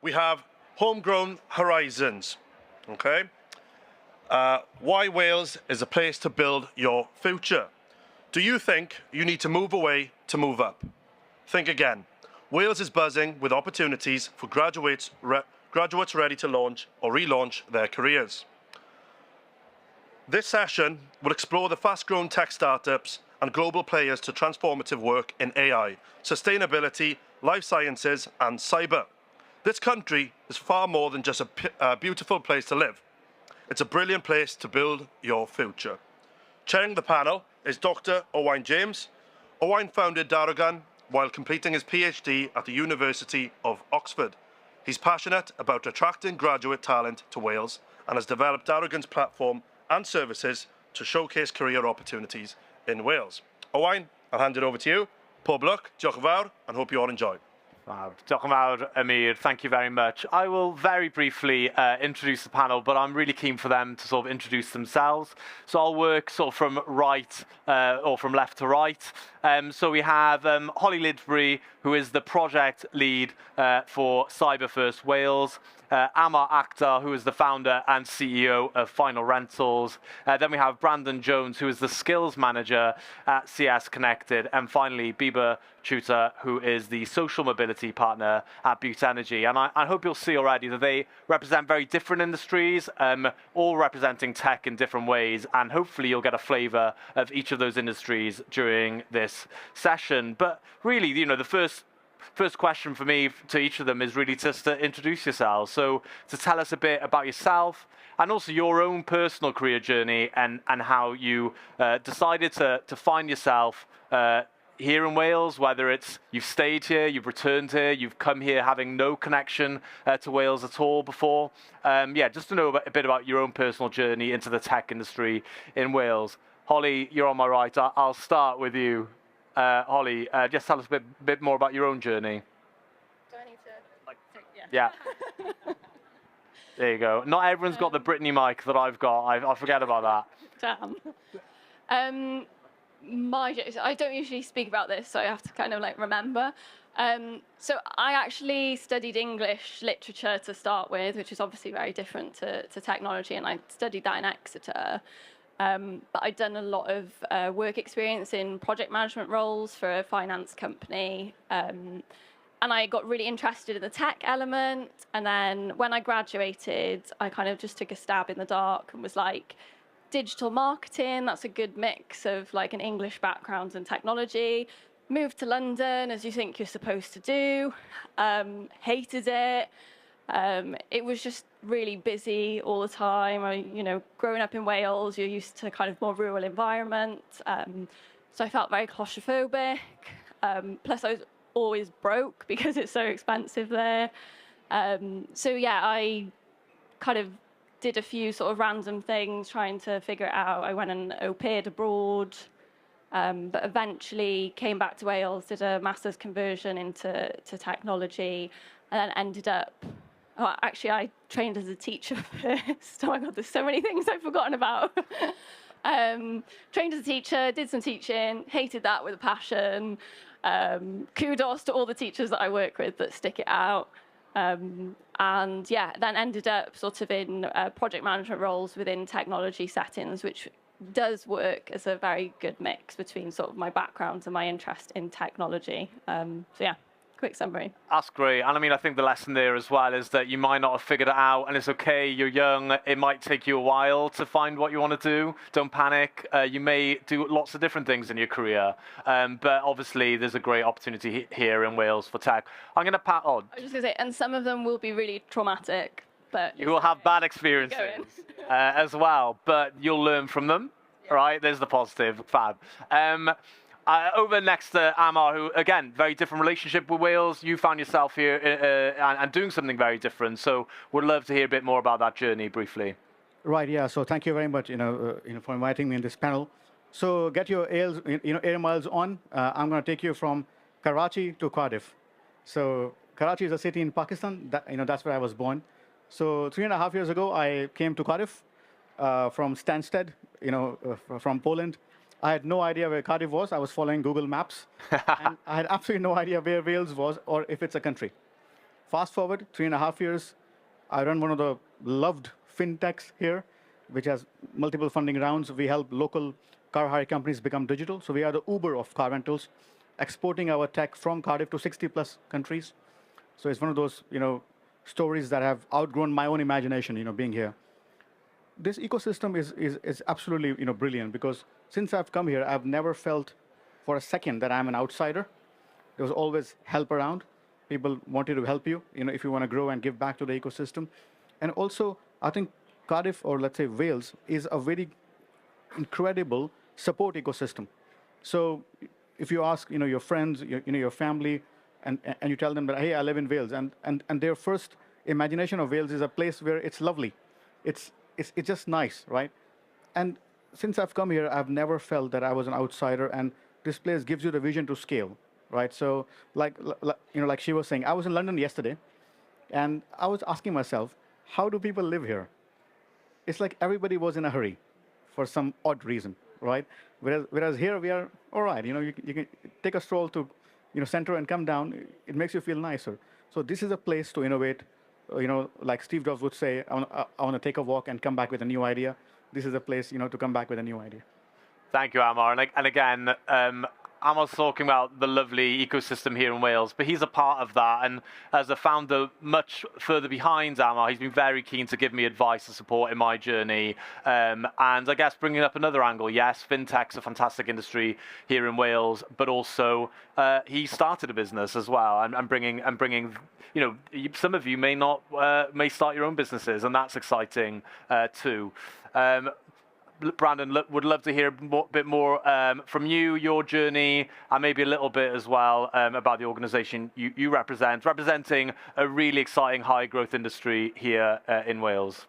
we have Homegrown Horizons, okay? Why Wales is a place to build your future. Do you think you need to move away to move up? Think again. Wales is buzzing with opportunities for graduates ready to launch or relaunch their careers. This session will explore the fast-growing tech startups and global players to transformative work in AI, sustainability, life sciences, and cyber. This country is far more than just a beautiful place to live. It's a brilliant place to build your future. Chairing the panel is Dr. Owain James. Owain founded Darogan while completing his PhD at the University of Oxford. He's passionate about attracting graduate talent to Wales and has developed Darogan's platform and services to showcase career opportunities in Wales. Owain, I'll hand it over to you. Pob luck, diolch yn fawr, and hope you all enjoy. Wow. Diolch yn fawr, Amir. Thank you very much. I will very briefly introduce the panel, but I'm really keen for them to sort of introduce themselves. So I'll work sort of from right or from left to right. So we have Holly Lidbury, who is the project lead for Cyber First Wales. Amar Akhtar, who is the founder and CEO of Final Rentals. Then we have Brandon Jones, who is the skills manager at CS Connected. And finally, Biba Chuta, who is the social mobility partner at Butte Energy. And I hope you'll see already that they represent very different industries, all representing tech in different ways. And hopefully you'll get a flavor of each of those industries during this session. But really, you know, the first question for me to each of them is really just to introduce yourselves. So to tell us a bit about yourself and also your own personal career journey and how you decided to find yourself here in Wales, whether it's you've stayed here, you've returned here, you've come here having no connection to Wales at all before. Yeah, just to know a bit about your own personal journey into the tech industry in Wales. Holly, you're on my right. I'll start with you. Holly, just tell us a bit more about your own journey. Do I need to? Yeah. There you go. Not everyone's got the Brittany mic that I've got. I forget about that. Damn. I don't usually speak about this, so I have to kind of like remember. So I actually studied English literature to start with, which is obviously very different to technology, and I studied that in Exeter. But I'd done a lot of work experience in project management roles for a finance company. And I got really interested in the tech element. And then when I graduated, I kind of just took a stab in the dark and was like, digital marketing, that's a good mix of like an English background and technology. Moved to London, as you think you're supposed to do. Hated it. It was just really busy all the time. You know, growing up in Wales, you're used to kind of more rural environment. So I felt very claustrophobic. Plus, I was always broke because it's so expensive there. So yeah, I kind of did a few sort of random things trying to figure it out. I went and au paired abroad, but eventually came back to Wales, did a master's conversion into technology, and then ended up. Oh, actually, I trained as a teacher first. Oh my God, there's so many things I've forgotten about. Trained as a teacher, did some teaching, hated that with a passion. Kudos to all the teachers that I work with that stick it out. And yeah, then ended up sort of in project management roles within technology settings, which does work as a very good mix between sort of my background and my interest in technology. So yeah. Quick summary. That's great. And I mean, I think the lesson there as well is that you might not have figured it out, and it's okay. You're young. It might take you a while to find what you want to do. Don't panic. You may do lots of different things in your career. But obviously, there's a great opportunity here in Wales for tech. I'm going to pat on. I was just going to say, and some of them will be really traumatic, but you will have bad experiences as well, but you'll learn from them. Yeah. Right? There's the positive. Fab. Over next to Amar, who, again, very different relationship with Wales. You found yourself here and doing something very different. So would love to hear a bit more about that journey briefly. Right, yeah. So thank you very much, for inviting me in this panel. So get your air miles on. I'm going to take you from Karachi to Cardiff. So Karachi is a city in Pakistan. That's where I was born. So 3.5 years ago, I came to Cardiff from Stansted, from Poland. I had no idea where Cardiff was. I was following Google Maps. And I had absolutely no idea where Wales was or if it's a country. Fast forward 3.5 years, I run one of the loved fintechs here, which has multiple funding rounds. We help local car hire companies become digital. So we are the Uber of car rentals, exporting our tech from Cardiff to 60+ countries. So it's one of those, stories that have outgrown my own imagination, being here. This ecosystem is absolutely, brilliant, because since I've come here, I've never felt for a second that I'm an outsider. There was always help around. People wanted to help you, if you want to grow and give back to the ecosystem. And also, I think Cardiff, or let's say Wales, is a very incredible support ecosystem. So if you ask, your friends, your family, and you tell them that, hey, I live in Wales, and their first imagination of Wales is a place where it's lovely. It's just nice, right? And since I've come here, I've never felt that I was an outsider, and this place gives you the vision to scale, right? So like she was saying, I was in London yesterday, and I was asking myself, how do people live here? It's like everybody was in a hurry for some odd reason, right? Whereas here we are all right. You can take a stroll to, center and come down. It makes you feel nicer. So this is a place to innovate. Like Steve Jobs would say, I want to take a walk and come back with a new idea. This is a place, to come back with a new idea. Thank you, Amar. And again, Amar's talking about the lovely ecosystem here in Wales, but he's a part of that. And as a founder much further behind Amar, he's been very keen to give me advice and support in my journey. And I guess bringing up another angle, yes, fintech's a fantastic industry here in Wales, but also he started a business as well, and bringing. Some of you may start your own businesses, and that's exciting too. Brandon, would love to hear a bit more from you, your journey, and maybe a little bit as well about the organization you representing a really exciting high-growth industry here in Wales.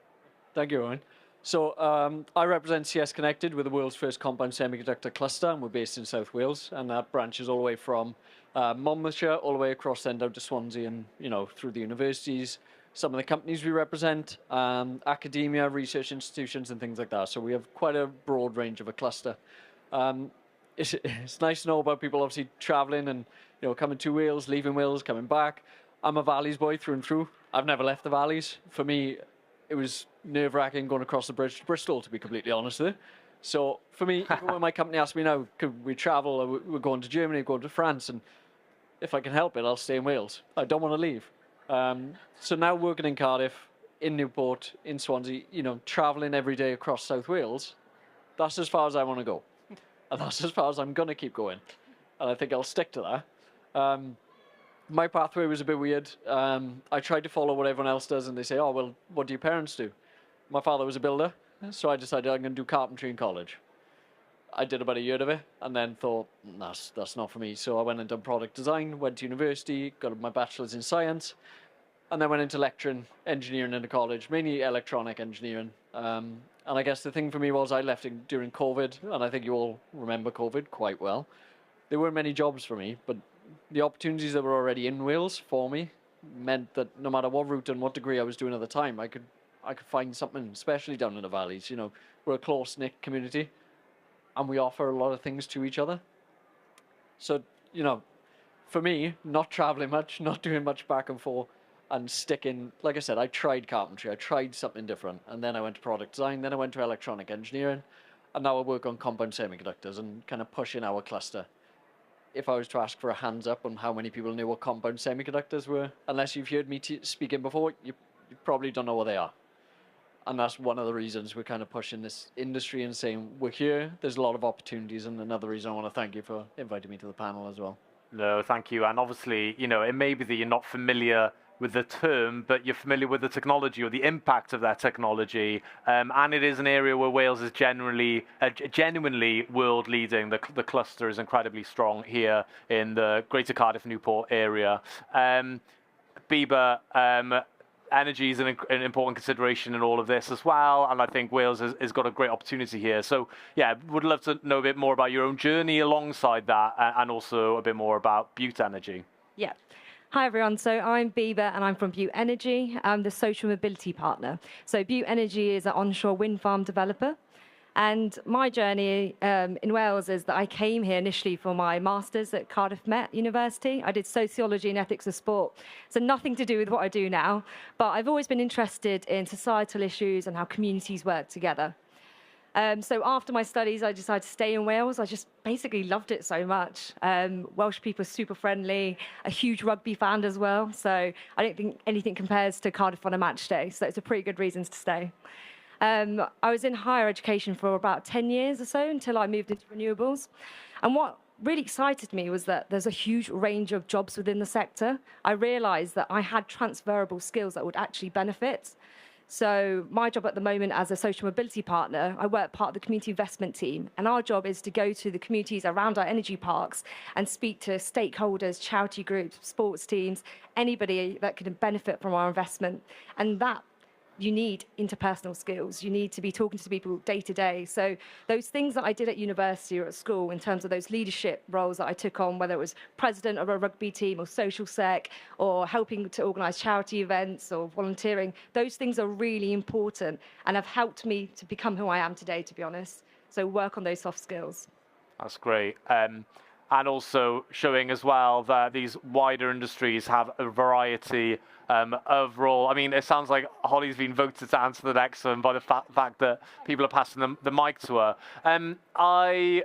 Thank you, Owain. So I represent CS Connected. We're the world's first compound semiconductor cluster, and we're based in South Wales, and that branches all the way from Monmouthshire all the way across then down to Swansea, and through the universities, some of the companies we represent, academia, research institutions, and things like that. So we have quite a broad range of a cluster. It's nice to know about people obviously traveling and coming to Wales, leaving Wales, coming back. I'm a Valleys boy through and through. I've never left the Valleys. For me, it was nerve-wracking going across the bridge to Bristol, to be completely honest with you. So for me, even when my company asked me now, could we travel? Or we're going to Germany, going to France, and if I can help it, I'll stay in Wales. I don't want to leave. So now working in Cardiff, in Newport, in Swansea, traveling every day across South Wales, that's as far as I want to go. And that's as far as I'm going to keep going. And I think I'll stick to that. My pathway was a bit weird. I tried to follow what everyone else does, and they say, oh, well, what do your parents do? My father was a builder, so I decided I'm going to do carpentry in college. I did about a year of it, and then thought, that's not for me. So I went and done product design, went to university, got my bachelor's in science, and then went into lecturing, engineering into college, mainly electronic engineering. And I guess the thing for me was I left during COVID, and I think you all remember COVID quite well. There weren't many jobs for me, but the opportunities that were already in Wales for me meant that no matter what route and what degree I was doing at the time, I could find something, especially down in the valleys. We're a close-knit community, and we offer a lot of things to each other. So, for me, not traveling much, not doing much back and forth, and sticking, like I said, I tried carpentry, I tried something different, and then I went to product design, then I went to electronic engineering, and now I work on compound semiconductors and kind of pushing our cluster. If I was to ask for a hands up on how many people knew what compound semiconductors were, unless you've heard me speaking before, you probably don't know what they are. And that's one of the reasons we're kind of pushing this industry and saying we're here, there's a lot of opportunities, and another reason I want to thank you for inviting me to the panel as well. No, thank you. And obviously, it may be that you're not familiar with the term, but you're familiar with the technology or the impact of that technology. And it is an area where Wales is genuinely world leading. The cluster is incredibly strong here in the Greater Cardiff Newport area. Biba, energy is an important consideration in all of this as well, and I think Wales has got a great opportunity here. So yeah, would love to know a bit more about your own journey alongside that, and also a bit more about Butte Energy. Yeah. Hi everyone, so I'm Biba and I'm from Butte Energy. I'm the social mobility partner. So Butte Energy is an onshore wind farm developer. And my journey in Wales is that I came here initially for my master's at Cardiff Met University. I did sociology and ethics of sport, so nothing to do with what I do now. But I've always been interested in societal issues and how communities work together. So after my studies, I decided to stay in Wales. I just basically loved it so much. Welsh people are super friendly, a huge rugby fan as well. So I don't think anything compares to Cardiff on a match day. So it's a pretty good reason to stay. I was in higher education for about 10 years or so until I moved into renewables. And what really excited me was that there's a huge range of jobs within the sector. I realized that I had transferable skills that would actually benefit. So my job at the moment as a social mobility partner, I work part of the community investment team, and our job is to go to the communities around our energy parks and speak to stakeholders, charity groups, sports teams, anybody that could benefit from our investment. And that you need interpersonal skills. You need to be talking to people day to day. So those things that I did at university or at school in terms of those leadership roles that I took on, whether it was president of a rugby team or social sec or helping to organise charity events or volunteering, those things are really important and have helped me to become who I am today, to be honest. So work on those soft skills. That's great. And also showing as well that these wider industries have a variety of role. I mean, it sounds like Holly's been voted to answer the next one by the fact that people are passing the mic to her. I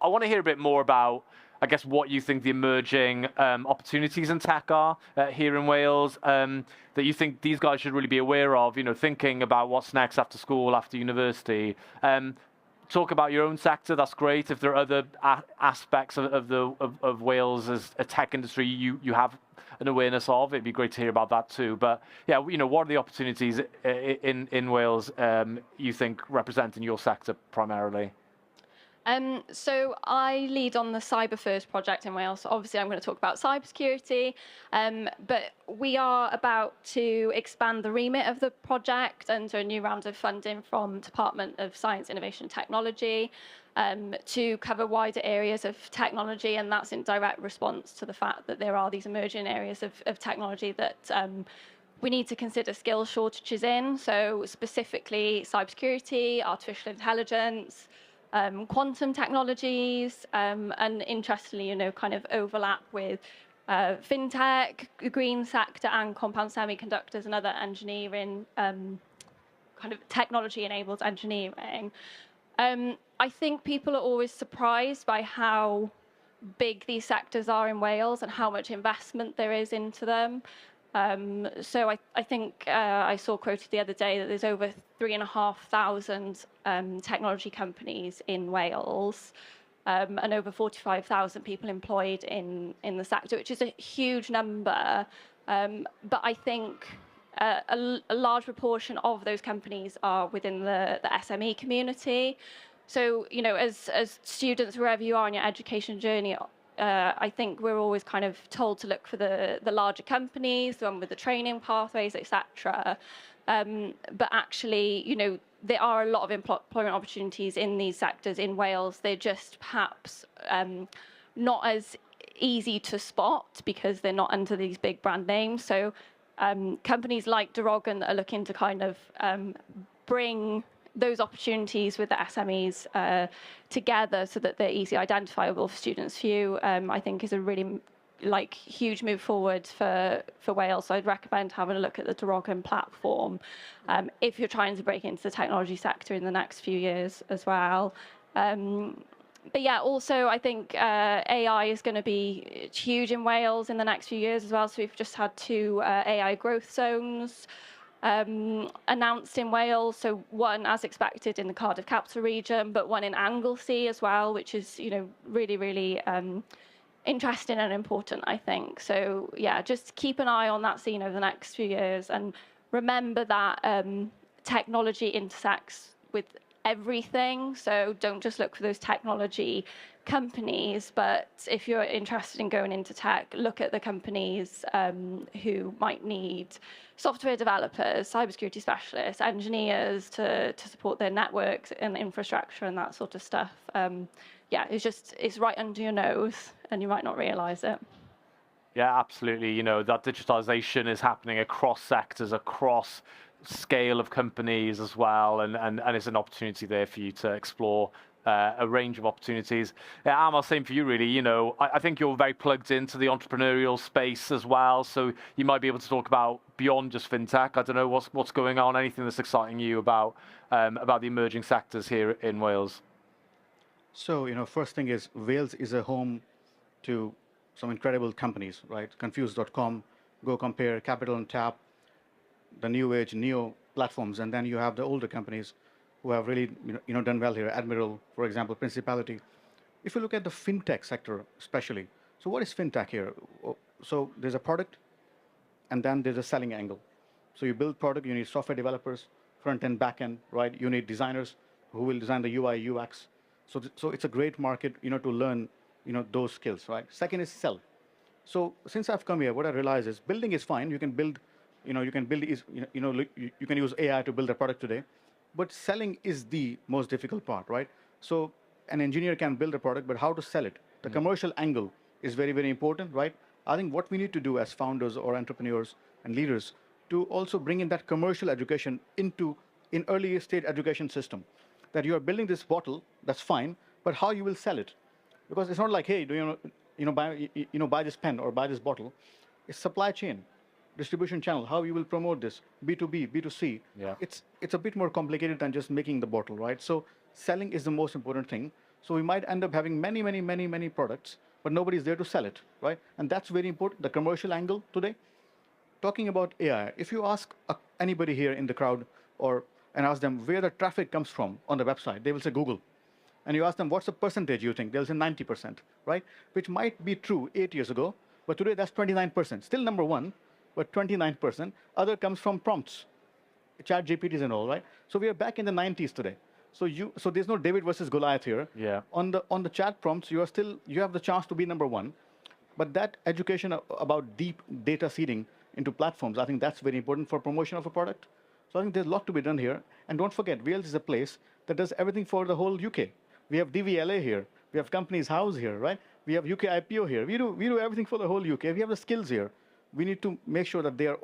want to hear a bit more about, I guess, what you think the emerging opportunities in tech are here in Wales, that you think these guys should really be aware of, thinking about what's next after school, after university. Talk about your own sector, that's great. If there are other aspects of Wales as a tech industry you have an awareness of, it'd be great to hear about that too. But yeah, what are the opportunities in Wales you think representing your sector primarily? So I lead on the Cyber First project in Wales. So obviously, I'm going to talk about cybersecurity, but we are about to expand the remit of the project under a new round of funding from Department of Science, Innovation and Technology to cover wider areas of technology, and that's in direct response to the fact that there are these emerging areas of technology that we need to consider skill shortages in. So specifically, cybersecurity, artificial intelligence, quantum technologies, and interestingly, kind of overlap with fintech, green sector, and compound semiconductors and other engineering, kind of technology-enabled engineering. I think people are always surprised by how big these sectors are in Wales and how much investment there is into them. So I think I saw quoted the other day that there's over 3,500 technology companies in Wales and over 45,000 people employed in the sector, which is a huge number. But I think a large proportion of those companies are within the SME community. So, as students, wherever you are in your education journey, I think we're always kind of told to look for the larger companies, the one with the training pathways, etc. But actually, there are a lot of employment opportunities in these sectors in Wales. They're just perhaps not as easy to spot because they're not under these big brand names. So companies like Darogan that are looking to kind of bring those opportunities with the SMEs together so that they're easily identifiable for students' view, I think is a really huge move forward for Wales. So I'd recommend having a look at the Darogan platform if you're trying to break into the technology sector in the next few years as well. But yeah, also I think AI is going to be huge in Wales in the next few years as well. So we've just had 2 AI growth zones announced in Wales. So one, as expected, in the Cardiff capital region, but one in Anglesey as well, which is really, really interesting and important, I think. So yeah, just keep an eye on that scene over the next few years, and remember that technology intersects with everything. So don't just look for those technology companies, but if you're interested in going into tech, look at the companies who might need software developers, cybersecurity specialists, engineers to support their networks and infrastructure and that sort of stuff. Yeah, it's right under your nose and you might not realize it. Yeah, absolutely. That digitalization is happening across sectors, across scale of companies as well, and it's an opportunity there for you to explore a range of opportunities. Yeah, Amal, same for you, really. You know, I think you're very plugged into the entrepreneurial space as well, so you might be able to talk about beyond just fintech. I don't know what's going on, anything that's exciting you about the emerging sectors here in Wales. So, first thing is Wales is a home to some incredible companies, right? Confused.com, Go Compare, Capital on Tap, the new age neo platforms, and then you have the older companies who have really done well here. Admiral, for example, Principality. If you look at the fintech sector, especially, so what is fintech here? So there's a product, and then there's a selling angle. So you build product, you need software developers, front end, back end, right? You need designers who will design the UI, UX. So it's a great market, to learn, those skills, right? Second is sell. So since I've come here, what I realize is building is fine. You can build, you can use AI to build a product today, but selling is the most difficult part, right? So an engineer can build a product, but how to sell it? The commercial angle is very, very important, right? I think what we need to do as founders or entrepreneurs and leaders to also bring in that commercial education in early stage education system, that you are building this bottle, that's fine, but how you will sell it? Because it's not like, hey, do buy this pen or buy this bottle. It's supply chain, distribution channel, how you will promote this, B2B, B2C. Yeah. It's a bit more complicated than just making the bottle, right? So selling is the most important thing. So we might end up having many products, but nobody's there to sell it, right? And that's very important, the commercial angle today. Talking about AI, if you ask anybody here in the crowd and ask them where the traffic comes from on the website, they will say Google. And you ask them, what's the percentage you think? They'll say 90%, right? Which might be true 8 years ago, but today that's 29%. Still number one, but 29%. Other comes from prompts, chat GPTs and all, right? So we are back in the 90s today. So there's no David versus Goliath here. Yeah. On the chat prompts, you have the chance to be number one. But that education about deep data seeding into platforms, I think that's very important for promotion of a product. So I think there's a lot to be done here. And don't forget, Wales is a place that does everything for the whole UK. We have DVLA here. We have Companies House here, right? We have UK IPO here. We do everything for the whole UK. We have the skills here. We need to make sure that they are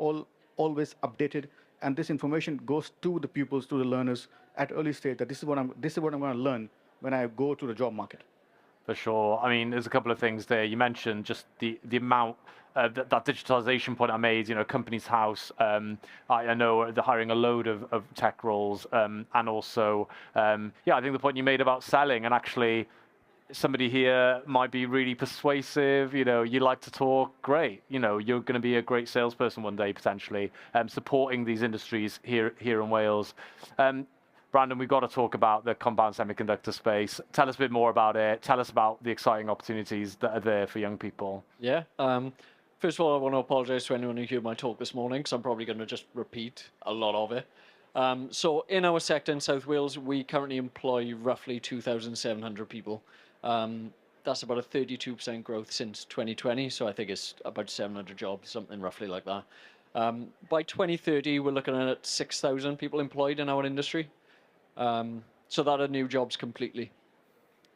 always updated, and this information goes to the pupils, to the learners at early stage, that this is what I'm going to learn when I go to the job market. For sure. I mean, there's a couple of things there. You mentioned just the amount, that digitalization point I made, Companies House. I know they're hiring a load of tech roles. And also, I think the point you made about selling, and actually somebody here might be really persuasive, you like to talk, great. You're going to be a great salesperson one day, potentially, supporting these industries here in Wales. Brandon, we've got to talk about the compound semiconductor space. Tell us a bit more about it. Tell us about the exciting opportunities that are there for young people. Yeah. First of all, I want to apologize to anyone who heard my talk this morning, because I'm probably going to just repeat a lot of it. So in our sector in South Wales, we currently employ roughly 2,700 people. That's about a 32% growth since 2020. So I think it's about 700 jobs, something roughly like that. By 2030, we're looking at 6,000 people employed in our industry. So that are new jobs completely.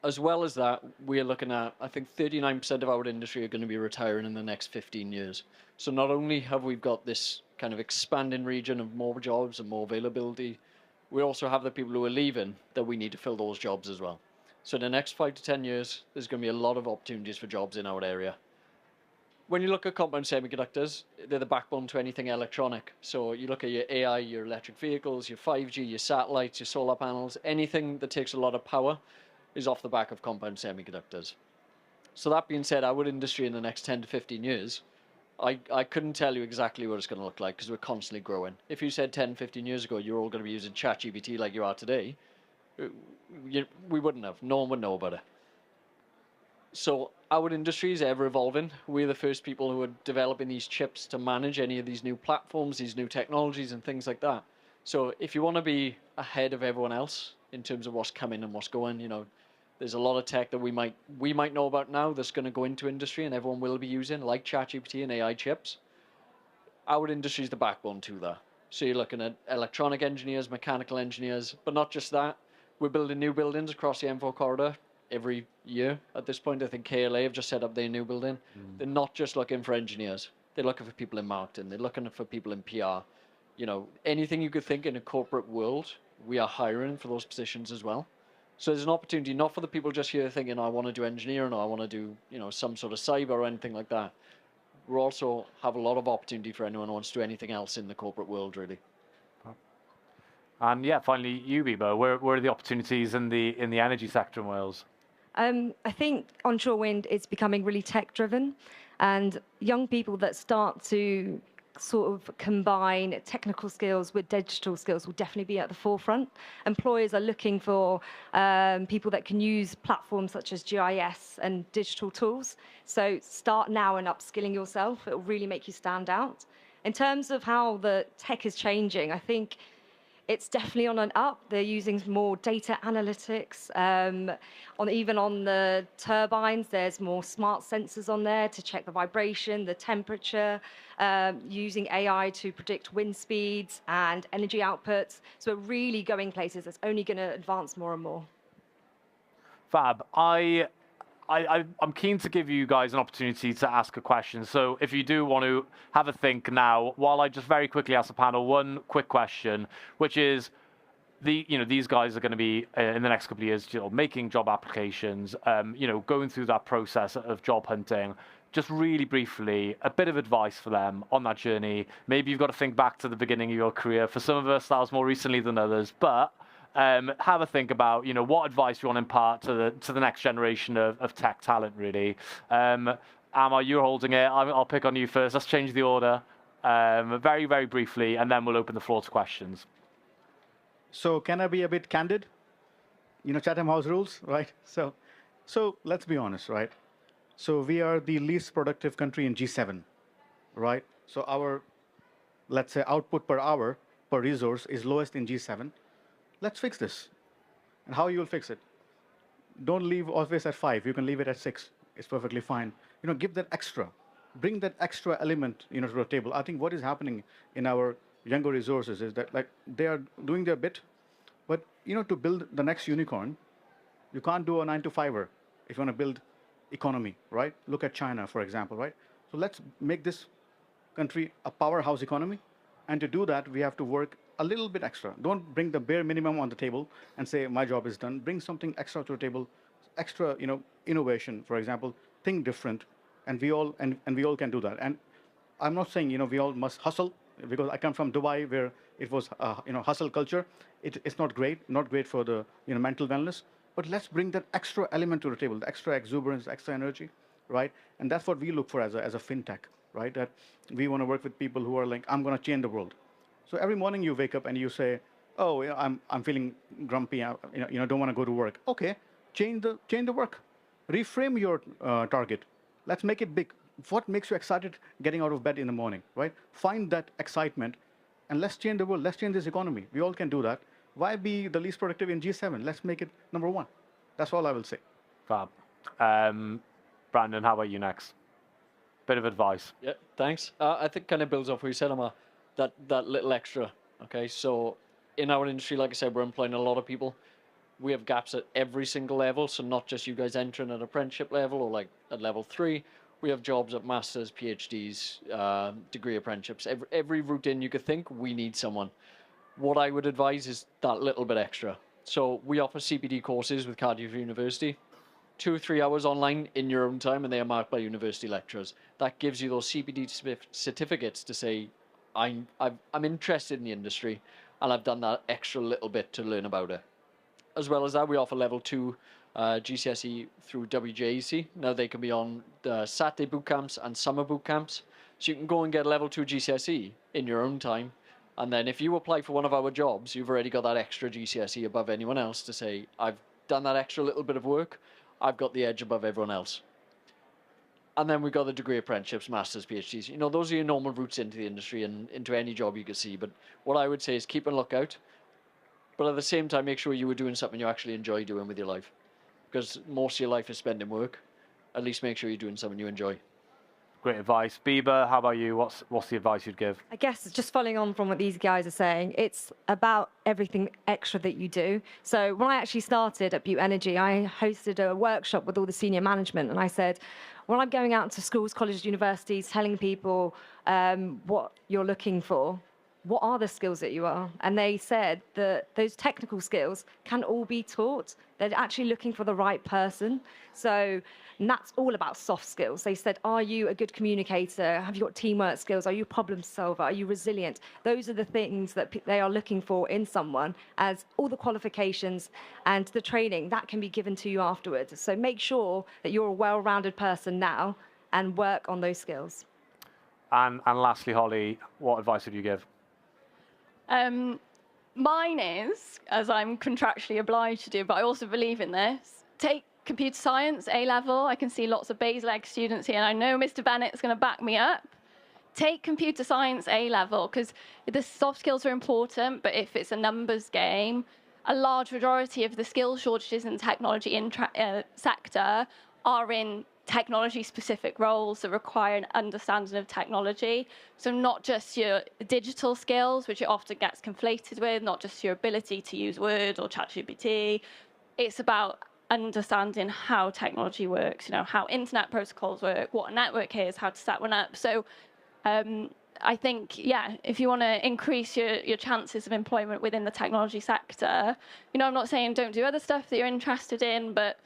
As well as that, we're looking at, I think 39% of our industry are going to be retiring in the next 15 years. So not only have we got this kind of expanding region of more jobs and more availability, we also have the people who are leaving that we need to fill those jobs as well. So in the next 5 to 10 years, there's going to be a lot of opportunities for jobs in our area. When you look at compound semiconductors, they're the backbone to anything electronic. So you look at your AI, your electric vehicles, your 5G, your satellites, your solar panels, anything that takes a lot of power is off the back of compound semiconductors. So that being said, our industry in the next 10 to 15 years, I couldn't tell you exactly what it's going to look like, because we're constantly growing. If you said 10, 15 years ago, you're all going to be using ChatGPT like you are today, we wouldn't have. No one would know about it. So our industry is ever evolving. We're the first people who are developing these chips to manage any of these new platforms, these new technologies and things like that. So if you want to be ahead of everyone else in terms of what's coming and what's going, there's a lot of tech that we might know about now that's going to go into industry and everyone will be using, like ChatGPT and AI chips. Our industry is the backbone to that. So you're looking at electronic engineers, mechanical engineers, but not just that. We're building new buildings across the M4 corridor every year. At this point, I think KLA have just set up their new building. They're not just looking for engineers. They're looking for people in marketing. They're looking for people in PR. anything you could think in a corporate world, we are hiring for those positions as well. So there's an opportunity not for the people just here thinking, I want to do engineering or I want to do, some sort of cyber or anything like that. We also have a lot of opportunity for anyone who wants to do anything else in the corporate world, really. And yeah, finally, you, Biba, where are the opportunities in the energy sector in Wales? I think onshore wind is becoming really tech-driven, and young people that start to sort of combine technical skills with digital skills will definitely be at the forefront. Employers are looking for people that can use platforms such as GIS and digital tools. So start now and upskilling yourself. It will really make you stand out. In terms of how the tech is changing, I think it's definitely on an up. They're using more data analytics. Even on the turbines, there's more smart sensors on there to check the vibration, the temperature, using AI to predict wind speeds and energy outputs. So we're really going places that's only going to advance more and more. Fab. I'm keen to give you guys an opportunity to ask a question. So if you do want to have a think now, while I just very quickly ask the panel one quick question, which is, these guys are going to be in the next couple of years, making job applications, going through that process of job hunting. Just really briefly, a bit of advice for them on that journey. Maybe you've got to think back to the beginning of your career. For some of us, that was more recently than others, but have a think about, what advice you want to impart to the next generation of tech talent, really. Amma, you're holding it. I'll pick on you first. Let's change the order very, very briefly, and then we'll open the floor to questions. So can I be a bit candid? Chatham House rules, right? So let's be honest, right? So we are the least productive country in G7, right? So our, let's say, output per hour per resource is lowest in G7. Let's fix this. And how you will fix it? Don't leave always at 5. You can leave it at 6. It's perfectly fine. Give that extra. Bring that extra element, to the table. I think what is happening in our younger resources is that, they are doing their bit, but, to build the next unicorn, you can't do a 9-to-5er if you want to build economy, right? Look at China, for example, right? So let's make this country a powerhouse economy. And to do that, we have to work a little bit extra. Don't bring the bare minimum on the table and say, my job is done. Bring something extra to the table, extra, innovation, for example, think different. And we all can do that. And I'm not saying, we all must hustle, because I come from Dubai, where it was, hustle culture. It's not great for the, mental wellness. But let's bring that extra element to the table, the extra exuberance, extra energy, right? And that's what we look for as a fintech, right? That we want to work with people who are like, I'm going to change the world. So every morning you wake up and you say, oh, I'm feeling grumpy, don't want to go to work. Okay, change the work. Reframe your target. Let's make it big. What makes you excited getting out of bed in the morning, right? Find that excitement, and let's change the world. Let's change this economy. We all can do that. Why be the least productive in G7? Let's make it number 1. That's all I will say. Fab. Brandon, how about you next? Bit of advice. Yeah, thanks. I think kind of builds off what you said, Emma, that little extra. Okay, so in our industry, like I said, we're employing a lot of people. We have gaps at every single level, so not just you guys entering at apprenticeship level or like at level 3. We have jobs at masters, PhDs, degree apprenticeships. Every route in you could think, we need someone. What I would advise is that little bit extra. So we offer CPD courses with Cardiff University, 2 or 3 hours online in your own time, and they are marked by university lecturers. That gives you those CPD certificates to say, I'm interested in the industry, and I've done that extra little bit to learn about it. As well as that, we offer level 2 GCSE through WJEC. Now they can be on Saturday boot camps and summer boot camps. So you can go and get level 2 GCSE in your own time. And then if you apply for one of our jobs, you've already got that extra GCSE above anyone else to say, I've done that extra little bit of work. I've got the edge above everyone else. And then we've got the degree apprenticeships, masters, PhDs. Those are your normal routes into the industry and into any job you could see. But what I would say is keep a lookout. But at the same time, make sure you were doing something you actually enjoy doing with your life. Because most of your life is spent in work. At least make sure you're doing something you enjoy. Great advice. Biba, how about you? What's the advice you'd give? I guess just following on from what these guys are saying, it's about everything extra that you do. So when I actually started at Butte Energy, I hosted a workshop with all the senior management, and I said, when I'm going out to schools, colleges, universities, telling people what you're looking for, what are the skills that you are? And they said that those technical skills can all be taught. They're actually looking for the right person. So, and that's all about soft skills. They said, are you a good communicator? Have you got teamwork skills? Are you a problem solver? Are you resilient? Those are the things that they are looking for in someone, as all the qualifications and the training that can be given to you afterwards. So make sure that you're a well-rounded person now and work on those skills. And lastly, Holly, what advice would you give? Mine is, as I'm contractually obliged to do, but I also believe in this, take computer science A-level. I can see lots of Bayes Leg students here, and I know Mr. Bennett's going to back me up. Take computer science A-level, because the soft skills are important, but if it's a numbers game, a large majority of the skill shortages in the technology sector are in technology-specific roles that require an understanding of technology. So not just your digital skills, which it often gets conflated with, not just your ability to use Word or ChatGPT. It's about understanding how technology works, how internet protocols work, what a network is, how to set one up. So I think, if you want to increase your chances of employment within the technology sector, I'm not saying don't do other stuff that you're interested in, but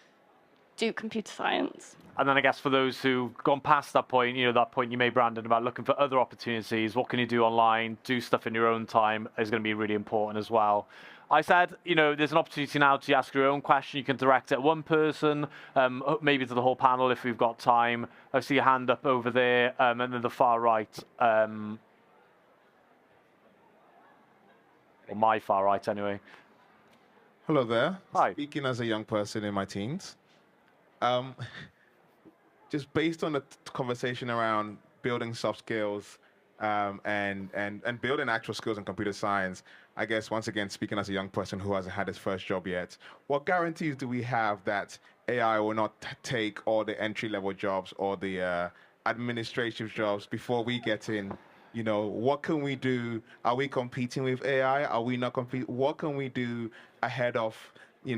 do computer science. And then I guess for those who've gone past that point, that point you made, Brandon, about looking for other opportunities, what can you do online, do stuff in your own time is going to be really important as well. I said, there's an opportunity now to ask your own question. You can direct it at one person, maybe to the whole panel if we've got time. I see a hand up over there, and then the far right, or my far right anyway. Hello there. Hi. Speaking as a young person in my teens, just based on the conversation around building soft skills and building actual skills in computer science, I guess once again, speaking as a young person who hasn't had his first job yet, what guarantees do we have that AI will not take all the entry-level jobs or the administrative jobs before we get in? What can we do? Are we competing with AI? Are we not competing? What can we do ahead of,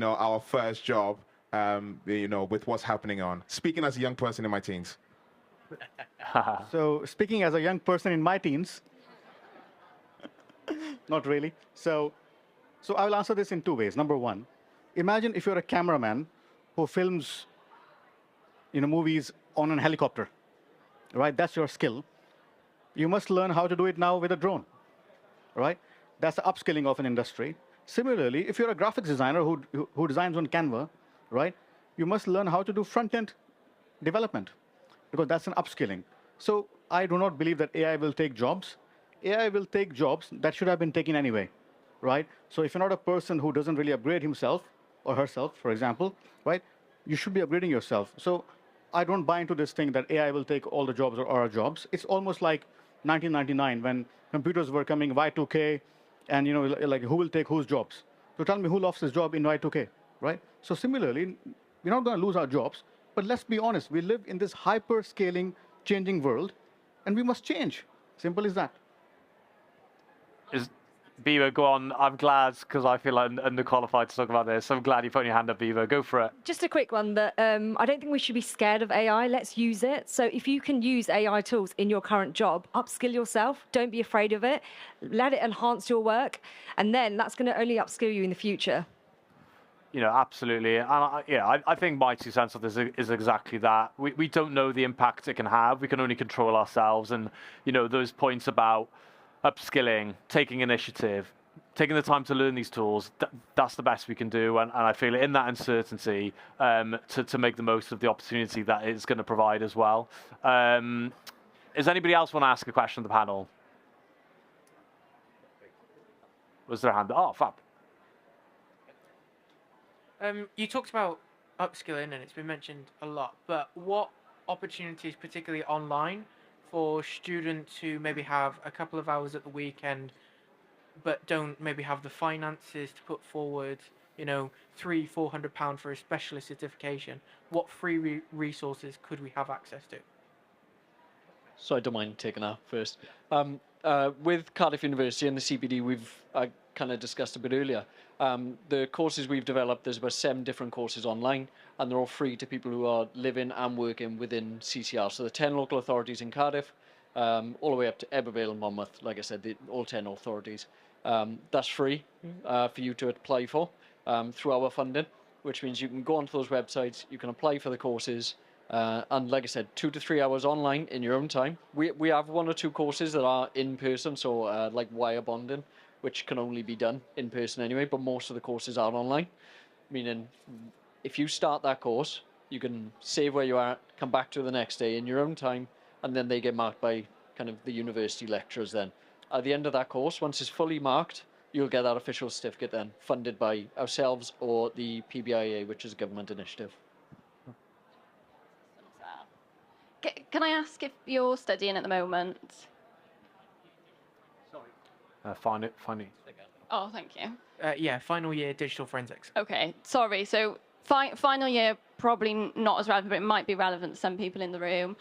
our first job, with what's happening on? Speaking as a young person in my teens. So speaking as a young person in my teens, not really. So I will answer this in two ways. Number one, imagine if you're a cameraman who films, movies on a helicopter, right? That's your skill. You must learn how to do it now with a drone, right? That's the upskilling of an industry. Similarly, if you're a graphics designer who designs on Canva, right? You must learn how to do front-end development, because that's an upskilling. So I do not believe that AI will take jobs. AI will take jobs that should have been taken anyway, right? So if you're not a person who doesn't really upgrade himself or herself, for example, right, you should be upgrading yourself. So I don't buy into this thing that AI will take all the jobs or our jobs. It's almost like 1999 when computers were coming, Y2K, and like who will take whose jobs? So tell me who lost his job in Y2K, right? So similarly, we're not going to lose our jobs, but let's be honest, we live in this hyper-scaling, changing world, and we must change. Simple as that. Beaver, go on. I'm glad, because I feel like I'm underqualified to talk about this. I'm glad you put your hand up, Beaver. Go for it. Just a quick one that I don't think we should be scared of AI. Let's use it. So if you can use AI tools in your current job, upskill yourself. Don't be afraid of it. Let it enhance your work. And then that's going to only upskill you in the future. Absolutely. And I think my 2 cents of this is exactly that. We don't know the impact it can have. We can only control ourselves. And, those points about upskilling, taking initiative, taking the time to learn these tools, that's the best we can do. And I feel in that uncertainty to make the most of the opportunity that it's going to provide as well. Does anybody else want to ask a question of the panel? Was there a hand? Oh, fab. You talked about upskilling, and it's been mentioned a lot, but what opportunities, particularly online, for students who maybe have a couple of hours at the weekend, but don't maybe have the finances to put forward, £300-400 for a specialist certification, what free resources could we have access to? So I don't mind taking that first. With Cardiff University and the CPD, we've kind of discussed a bit earlier. The courses we've developed, there's about 7 different courses online, and they're all free to people who are living and working within CCR. So the 10 local authorities in Cardiff, all the way up to Ebervale and Monmouth, like I said, all 10 authorities. That's free for you to apply for through our funding, which means you can go onto those websites, you can apply for the courses, and like I said, 2 to 3 hours online in your own time. We have 1 or 2 courses that are in person, so like wire bonding, which can only be done in person anyway, but most of the courses are online, meaning if you start that course, you can save where you are, come back to the next day in your own time, and then they get marked by kind of the university lecturers then. At the end of that course, once it's fully marked, you'll get that official certificate then, funded by ourselves or the PBIA, which is a government initiative. Can I ask if you're studying at the moment? Finally. Oh, thank you. Yeah, final year digital forensics. Okay, sorry. So final year, probably not as relevant, but it might be relevant to some people in the room.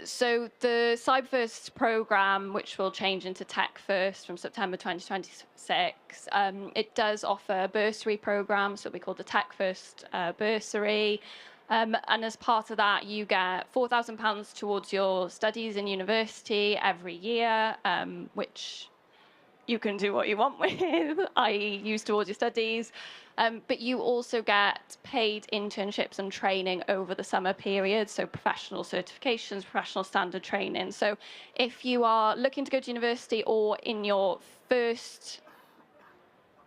So the Cyber First program, which will change into Tech First from September 2026, it does offer a bursary program, so we call the Tech First bursary. And as part of that, you get £4,000 towards your studies in university every year, which you can do what you want with, i.e. use towards your studies. But you also get paid internships and training over the summer period, so professional certifications, professional standard training. So if you are looking to go to university or in your first...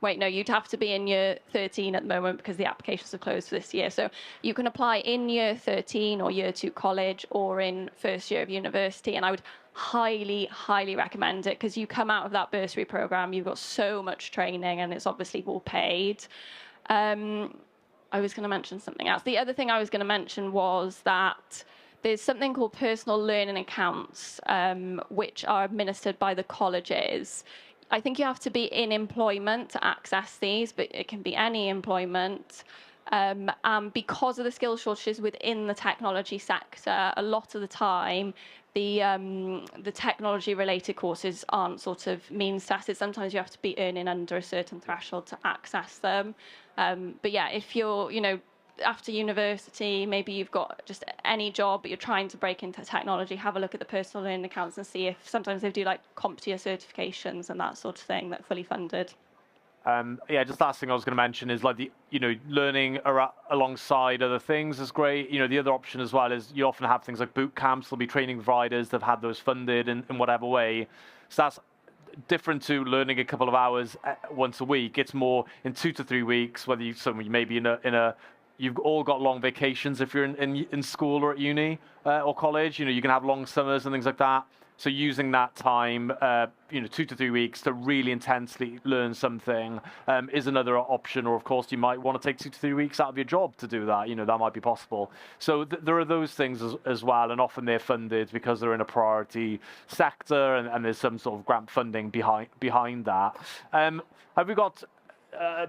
Wait, no, you'd have to be in year 13 at the moment because the applications are closed for this year. So you can apply in year 13 or year 2 college or in first year of university. And I would highly, highly recommend it because you come out of that bursary program, you've got so much training and it's obviously all paid. I was going to mention something else. The other thing I was going to mention was that there's something called personal learning accounts, which are administered by the colleges. I think you have to be in employment to access these, but it can be any employment. And because of the skill shortages within the technology sector, a lot of the time, the technology-related courses aren't sort of means tested. Sometimes you have to be earning under a certain threshold to access them. But yeah, if you're, after university, maybe you've got just any job, but you're trying to break into technology, have a look at the personal learning accounts and see if sometimes they do like CompTIA certifications and that sort of thing that are fully funded. Yeah, just last thing I was going to mention is like learning alongside other things is great. The other option as well is you often have things like boot camps. There'll be training providers that have had those funded in whatever way. So that's different to learning a couple of hours once a week. It's more in 2 to 3 weeks, whether you may be in a you've all got long vacations if you're in school or at uni or college. You can have long summers and things like that. So using that time, 2 to 3 weeks to really intensely learn something is another option. Or of course, you might want to take 2 to 3 weeks out of your job to do that. That might be possible. So there are those things as well, and often they're funded because they're in a priority sector, and there's some sort of grant funding behind that. Have we got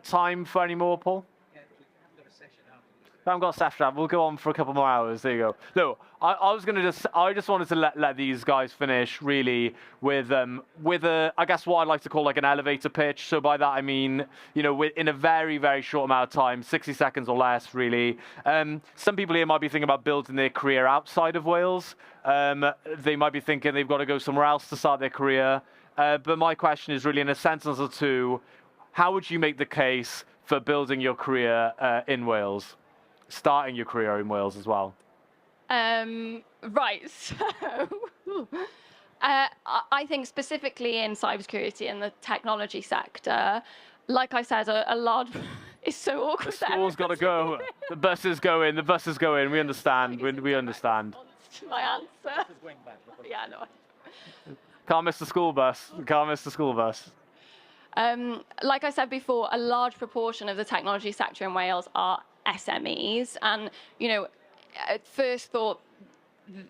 time for any more, Paul? I haven't got a session. We'll go on for a couple more hours. There you go. No, I just wanted to let these guys finish really with I guess what I'd like to call like an elevator pitch. So by that I mean, in a very, very short amount of time, 60 seconds or less, really. Some people here might be thinking about building their career outside of Wales. They might be thinking they've got to go somewhere else to start their career. But my question is really in a sentence or two, how would you make the case for building your career in Wales? Starting your career in Wales as well? Right, so I think specifically in cybersecurity and the technology sector, like I said, a large... It's so awkward. The school's got to go. The bus is going. We understand. We understand. My answer. Yeah, no. Can't miss the school bus. Like I said before, a large proportion of the technology sector in Wales are SMEs, and at first thought,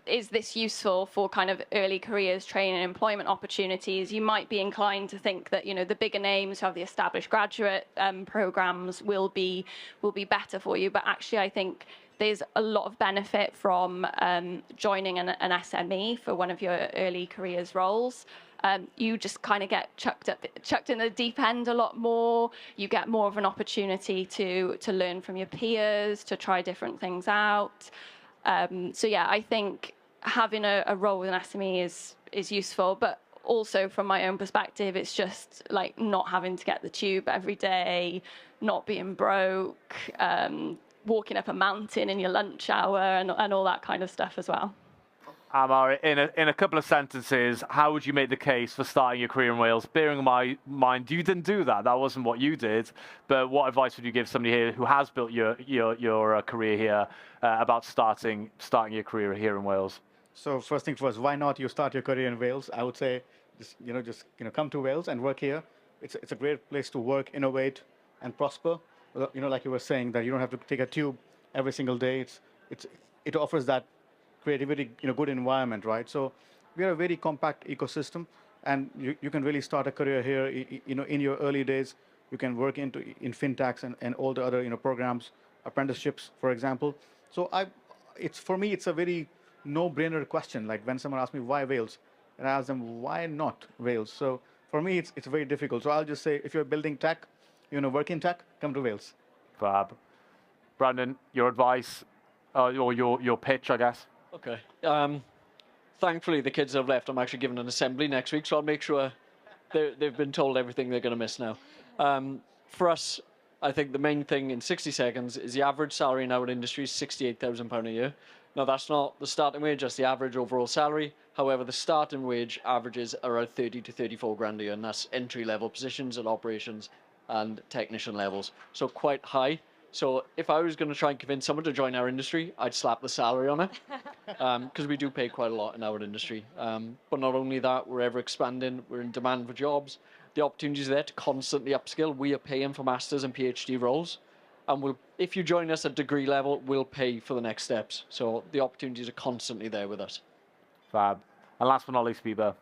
is this useful for kind of early careers, training, and employment opportunities? You might be inclined to think that the bigger names who have the established graduate programs will be better for you, but actually I think there's a lot of benefit from joining an SME for one of your early careers roles. You just kind of get chucked in the deep end a lot more. You get more of an opportunity to learn from your peers, to try different things out. So yeah, I think having a role with an SME is useful, but also from my own perspective, it's just like not having to get the tube every day, not being broke, walking up a mountain in your lunch hour, and all that kind of stuff as well. Amar, in a couple of sentences, how would you make the case for starting your career in Wales? Bearing in mind you didn't do that. That wasn't what you did. But what advice would you give somebody here who has built your career here about starting your career here in Wales? So first thing first, why not you start your career in Wales? I would say just come to Wales and work here. It's a great place to work, innovate, and prosper. Like you were saying, that you don't have to take a tube every single day. It offers that creativity, good environment, right? So we are a very compact ecosystem, and you can really start a career here. In your early days, you can work in fintechs and all the other programs, apprenticeships, for example. So for me, it's a very no-brainer question. Like when someone asks me why Wales, and I ask them why not Wales. So for me, it's very difficult. So I'll just say if you're building tech, work in tech, come to Wales. Fab. Brandon, your advice or your pitch, I guess. Okay. Thankfully, the kids have left. I'm actually giving an assembly next week, so I'll make sure they've been told everything they're going to miss now. For us, I think the main thing in 60 seconds is the average salary in our industry is £68,000 a year. Now, that's not the starting wage, that's the average overall salary. However, the starting wage averages around 30 to 34 grand a year, and that's entry-level positions at operations and technician levels. So quite high. So if I was going to try and convince someone to join our industry, I'd slap the salary on it, because we do pay quite a lot in our industry. But not only that, we're ever expanding, we're in demand for jobs. The opportunities are there to constantly upskill. We are paying for masters and PhD roles. And if you join us at degree level, we'll pay for the next steps. So the opportunities are constantly there with us. Fab. And last but not least, Biba.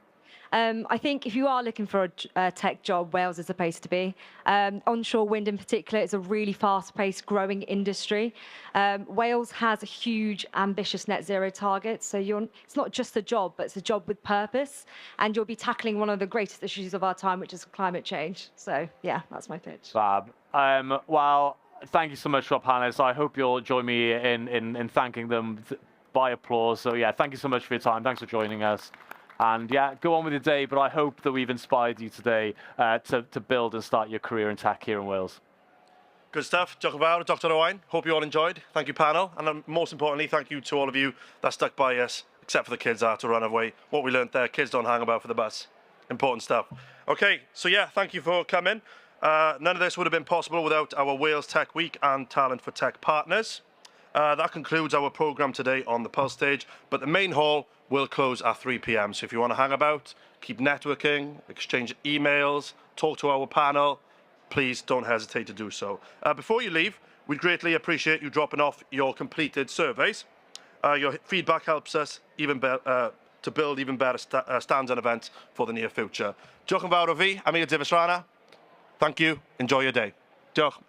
I think if you are looking for a tech job, Wales is the place to be. Onshore wind in particular is a really fast-paced, growing industry. Wales has a huge, ambitious net zero target. So it's not just a job, but it's a job with purpose. And you'll be tackling one of the greatest issues of our time, which is climate change. So yeah, that's my pitch. Fab. Well, thank you so much to our panelists. I hope you'll join me in thanking them by applause. So yeah, thank you so much for your time. Thanks for joining us. And yeah, go on with your day, but I hope that we've inspired you today to build and start your career in tech here in Wales. Good stuff. Diolch yn fawr, Dr. Owain. Hope you all enjoyed. Thank you, panel. And most importantly, thank you to all of you that stuck by us, except for the kids that had to run away. What we learned there, kids don't hang about for the bus. Important stuff. Okay, so yeah, thank you for coming. None of this would have been possible without our Wales Tech Week and Talent4Tech partners. That concludes our programme today on the Pulse stage, but the main hall will close at 3 p.m. So if you want to hang about, keep networking, exchange emails, talk to our panel, please don't hesitate to do so. Before you leave, we'd greatly appreciate you dropping off your completed surveys. Your feedback helps us to build even better stands and events for the near future. Diolch yn fawr o fi, Amir Divasrana. Thank you. Enjoy your day. Diolch.